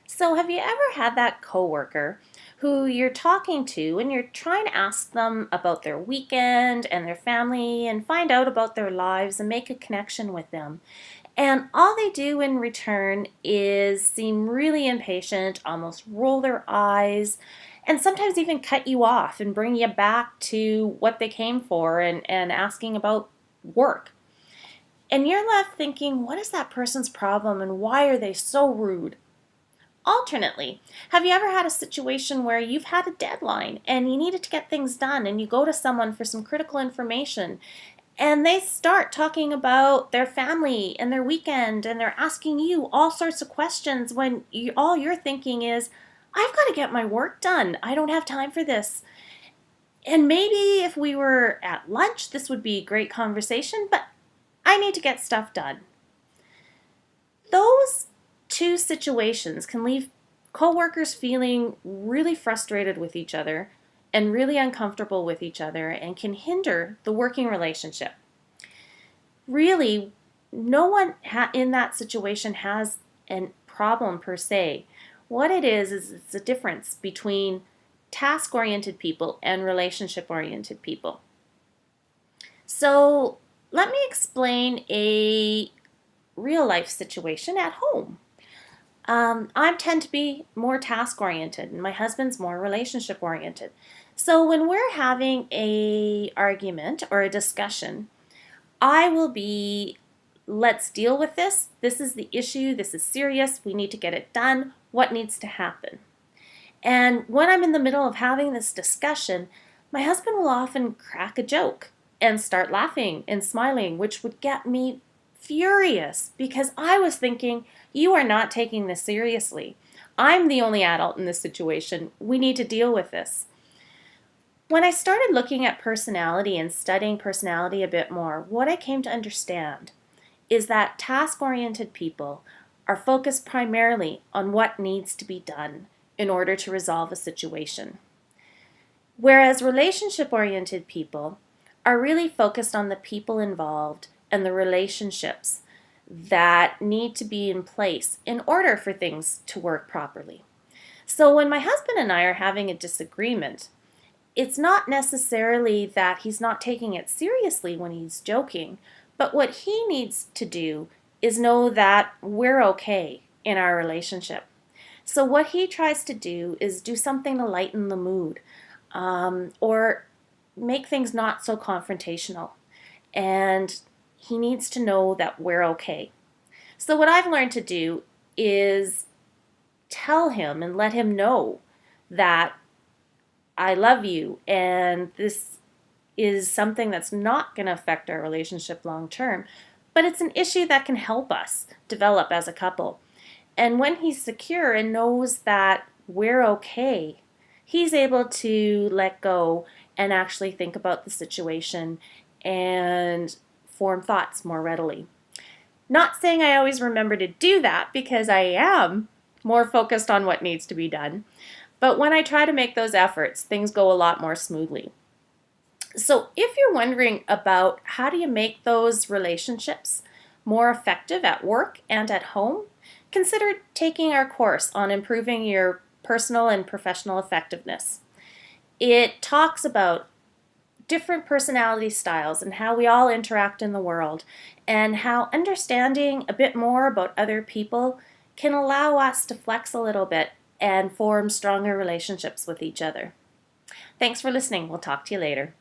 So, have you ever had that coworker who you're talking to and you're trying to ask them about their weekend and their family and find out about their lives and make a connection with them? And all they do in return is seem really impatient, almost roll their eyes, and sometimes even cut you off and bring you back to what they came for and asking about work. And you're left thinking, what is that person's problem and why are they so rude? Alternately, have you ever had a situation where you've had a deadline and you needed to get things done and you go to someone for some critical information and they start talking about their family and their weekend and they're asking you all sorts of questions when all you're thinking is, I've got to get my work done. I don't have time for this. And maybe if we were at lunch, this would be a great conversation, but I need to get stuff done. Those two situations can leave coworkers feeling really frustrated with each other and really uncomfortable with each other and can hinder the working relationship. Really, no one in that situation has a problem per se. What it is it's a difference between task-oriented people and relationship-oriented people. So let me explain a real life situation at home. I tend to be more task oriented and my husband's more relationship oriented. So when we're having a argument or a discussion, I will be, let's deal with this. This is the issue. This is serious. We need to get it done. What needs to happen? And when I'm in the middle of having this discussion, my husband will often crack a joke and start laughing and smiling, which would get me furious because I was thinking, you are not taking this seriously. I'm the only adult in this situation. We need to deal with this. When I started looking at personality and studying personality a bit more, what I came to understand is that task-oriented people are focused primarily on what needs to be done in order to resolve a situation. Whereas relationship-oriented people are really focused on the people involved and the relationships that need to be in place in order for things to work properly. So when my husband and I are having a disagreement, it's not necessarily that he's not taking it seriously when he's joking, but what he needs to do is know that we're okay in our relationship. So what he tries to do is do something to lighten the mood, or make things not so confrontational. And he needs to know that we're okay. So what I've learned to do is tell him and let him know that I love you and this is something that's not going to affect our relationship long term, but it's an issue that can help us develop as a couple. And when he's secure and knows that we're okay, he's able to let go and actually think about the situation and form thoughts more readily. Not saying I always remember to do that because I am more focused on what needs to be done, but when I try to make those efforts, things go a lot more smoothly. So if you're wondering about how do you make those relationships more effective at work and at home, consider taking our course on improving your personal and professional effectiveness. It talks about different personality styles and how we all interact in the world and how understanding a bit more about other people can allow us to flex a little bit and form stronger relationships with each other. Thanks for listening. We'll talk to you later.